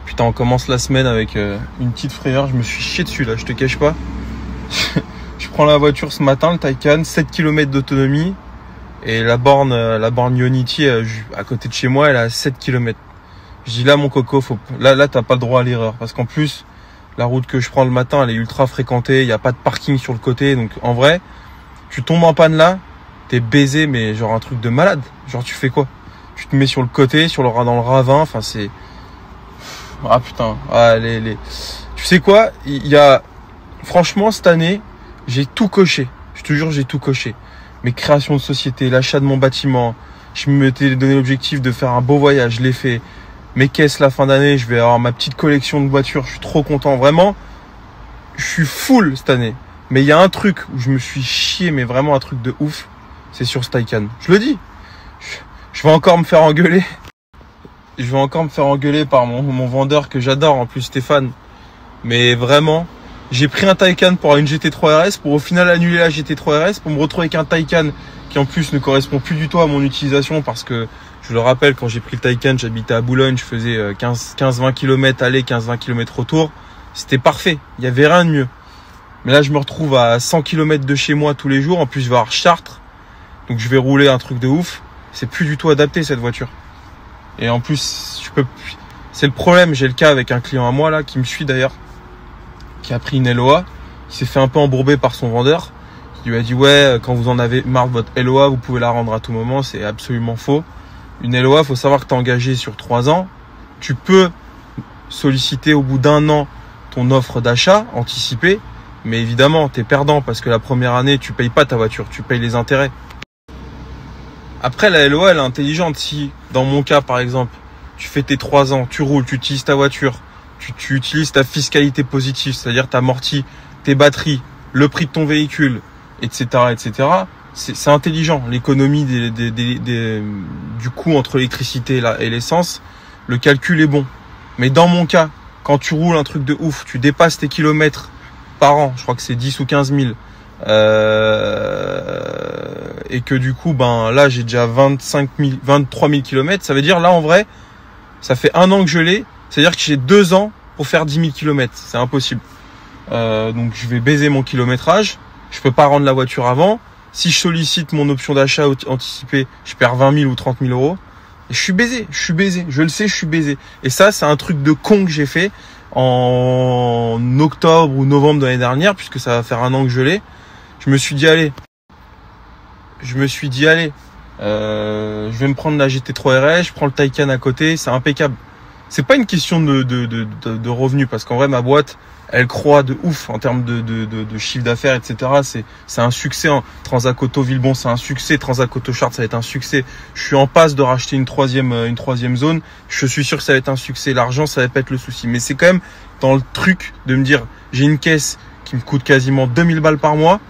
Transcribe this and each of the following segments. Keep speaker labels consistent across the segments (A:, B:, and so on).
A: Putain, on commence la semaine avec une petite frayeur. Je me suis chié dessus là, je te cache pas. Je prends la voiture ce matin, le Taycan, 7 km d'autonomie. Et la borne Ionity à côté de chez moi, elle a 7 km. Je dis là mon coco, là t'as pas le droit à l'erreur. Parce qu'en plus, la route que je prends le matin, elle est ultra fréquentée. Il n'y a pas de parking sur le côté. Donc en vrai, tu tombes en panne là, t'es baisé, mais genre un truc de malade. Genre tu fais quoi? Tu te mets sur le côté, dans le ravin. Enfin c'est... Ah putain. Ah, Tu sais quoi? Franchement, cette année, j'ai tout coché. Je te jure, j'ai tout coché. Mes créations de société, l'achat de mon bâtiment. Je m'étais donné l'objectif de faire un beau voyage. Je l'ai fait. Mes caisses, la fin d'année, je vais avoir ma petite collection de voitures. Je suis trop content. Vraiment, je suis full cette année. Mais il y a un truc où je me suis chié, mais vraiment un truc de ouf. C'est sur ce Taycan. Je le dis. Je vais encore me faire engueuler. Je vais encore me faire engueuler par mon vendeur que j'adore, en plus Stéphane. Mais vraiment, j'ai pris un Taycan pour une GT3 RS pour au final annuler la GT3 RS pour me retrouver avec un Taycan qui en plus ne correspond plus du tout à mon utilisation parce que, je le rappelle, quand j'ai pris le Taycan, j'habitais à Boulogne, je faisais 15-20 km aller, 15-20 km retour. C'était parfait, il n'y avait rien de mieux. Mais là, je me retrouve à 100 km de chez moi tous les jours. En plus, je vais avoir Chartres. Donc, je vais rouler un truc de ouf. C'est plus du tout adapté, cette voiture. Et en plus, c'est le problème. J'ai le cas avec un client à moi, là, qui me suit d'ailleurs, qui a pris une LOA, qui s'est fait un peu embourber par son vendeur. Il lui a dit, ouais, quand vous en avez marre de votre LOA, vous pouvez la rendre à tout moment. C'est absolument faux. Une LOA, faut savoir que tu es engagé sur 3 ans. Tu peux solliciter au bout d'1 an ton offre d'achat anticipée. Mais évidemment, tu es perdant parce que la première année, tu payes pas ta voiture, tu payes les intérêts. Après, la LOA, elle est intelligente. Si, dans mon cas, par exemple, tu fais tes 3 ans, tu roules, tu utilises ta voiture, tu utilises ta fiscalité positive, c'est-à-dire ta amorti, tes batteries, le prix de ton véhicule, etc., etc., c'est intelligent. L'économie du coût entre l'électricité et l'essence, le calcul est bon. Mais dans mon cas, quand tu roules un truc de ouf, tu dépasses tes kilomètres par an, je crois que c'est 10 ou 15 000, et que du coup, là, j'ai déjà 23 000 kilomètres, ça veut dire, là, en vrai, ça fait 1 an que je l'ai, c'est-à-dire que j'ai 2 ans pour faire 10 000 kilomètres, c'est impossible. Donc, je vais baiser mon kilométrage, je peux pas rendre la voiture avant. Si je sollicite mon option d'achat anticipée, je perds 20 000 ou 30 000 euros. Et je suis baisé, je le sais, je suis baisé. Et ça, c'est un truc de con que j'ai fait en octobre ou novembre de l'année dernière, puisque ça va faire 1 an que je l'ai. Je me suis dit, allez, je vais me prendre la GT3 RS, je prends le Taycan à côté, c'est impeccable. C'est pas une question de revenus, parce qu'en vrai, ma boîte, elle croît de ouf en termes de chiffre d'affaires, etc. C'est un succès. Transac Auto Villebon, c'est un succès. Transac Auto Chartres, ça va être un succès. Je suis en passe de racheter une troisième zone. Je suis sûr que ça va être un succès. L'argent, ça va pas être le souci. Mais c'est quand même dans le truc de me dire, j'ai une caisse qui me coûte quasiment 2000 balles par mois,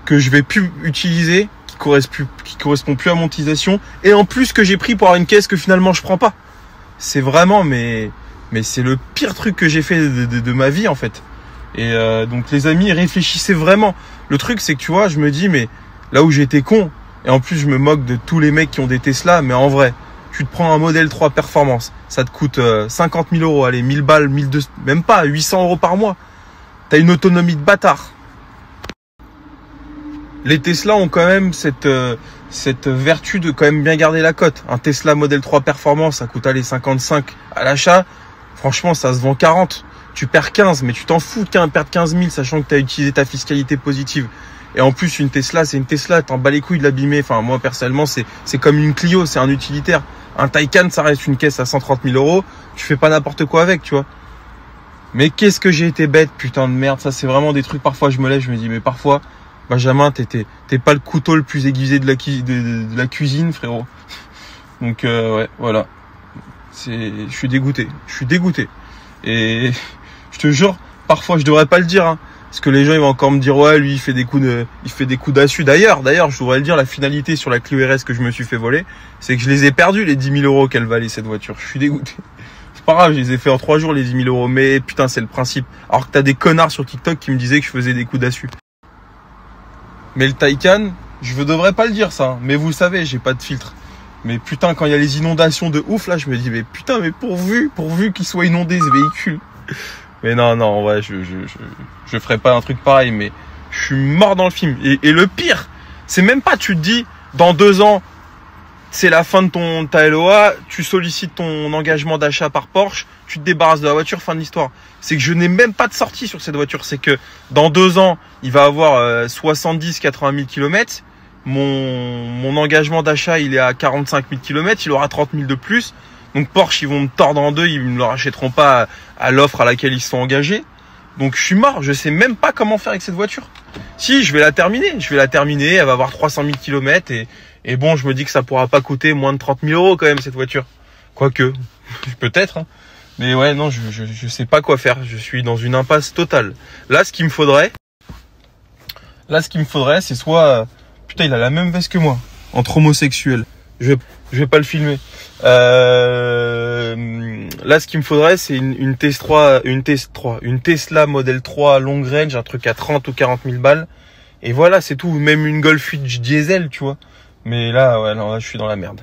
A: que je vais plus utiliser, qui correspond plus à mon utilisation, et en plus que j'ai pris pour avoir une caisse que finalement je prends pas. C'est vraiment, mais c'est le pire truc que j'ai fait de ma vie, en fait. Et donc, les amis, réfléchissez vraiment. Le truc, c'est que, tu vois, je me dis, mais là où j'étais con, et en plus, je me moque de tous les mecs qui ont des Tesla, mais en vrai, tu te prends un Model 3 Performance, ça te coûte 50 000 euros, allez, 1000 balles, 1200, même pas, 800 euros par mois. T'as une autonomie de bâtard. Les Tesla ont quand même cette vertu de quand même bien garder la cote. Un Tesla Model 3 Performance, ça coûte, allez, 55 à l'achat. Franchement, ça se vend 40. Tu perds 15, mais tu t'en fous de perdre 15 000, sachant que tu as utilisé ta fiscalité positive. Et en plus, une Tesla, c'est une Tesla. T'en bats les couilles de l'abîmer. Enfin, moi, personnellement, c'est comme une Clio, c'est un utilitaire. Un Taycan, ça reste une caisse à 130 000 euros. Tu fais pas n'importe quoi avec, tu vois. Mais qu'est-ce que j'ai été bête, putain de merde. Ça, c'est vraiment des trucs, parfois, je me lève, je me dis, mais parfois, Benjamin, t'es pas le couteau le plus aiguisé de la cuisine, frérot. Donc, ouais, voilà. Je suis dégoûté. Et je te jure, parfois je devrais pas le dire, hein, parce que les gens ils vont encore me dire ouais, lui il fait des coups d'assu. D'ailleurs, je devrais le dire, la finalité sur la Clio RS que je me suis fait voler, c'est que je les ai perdus, les 10 000 euros qu'elle valait cette voiture. Je suis dégoûté. C'est pas grave, je les ai fait en 3 jours les 10 000 euros, mais putain c'est le principe. Alors que t'as des connards sur TikTok qui me disaient que je faisais des coups d'assu. Mais le Taycan, je devrais pas le dire ça, mais vous le savez, j'ai pas de filtre. Mais putain, quand il y a les inondations de ouf, là, je me dis, mais putain, mais pourvu qu'il soit inondé ce véhicule. Mais non, ouais, je ferai pas un truc pareil, mais je suis mort dans le film. Et le pire, c'est même pas, tu te dis, dans 2 ans, c'est la fin de ta LOA, tu sollicites ton engagement d'achat par Porsche, tu te débarrasses de la voiture, fin de l'histoire. C'est que je n'ai même pas de sortie sur cette voiture. C'est que dans 2 ans, il va avoir 70-80 000 km. Mon engagement d'achat, il est à 45 000 km. Il aura 30 000 de plus. Donc Porsche, ils vont me tordre en deux. Ils ne me le rachèteront pas à l'offre à laquelle ils se sont engagés. Donc je suis mort. Je sais même pas comment faire avec cette voiture. Si, je vais la terminer. Elle va avoir 300 000 km. Et bon, je me dis que ça pourra pas coûter moins de 30 000 € quand même, cette voiture. Quoique, peut-être. Hein. Mais ouais, non, je sais pas quoi faire. Je suis dans une impasse totale. Là, ce qu'il me faudrait, c'est soit... putain, il a la même veste que moi. Entre homosexuels. Je vais pas le filmer. Là, ce qu'il me faudrait, c'est une Tesla Model 3 long range, un truc à 30 ou 40 000 balles. Et voilà, c'est tout. Même une Golf 8 diesel, tu vois. Mais là, ouais, non, là, je suis dans la merde.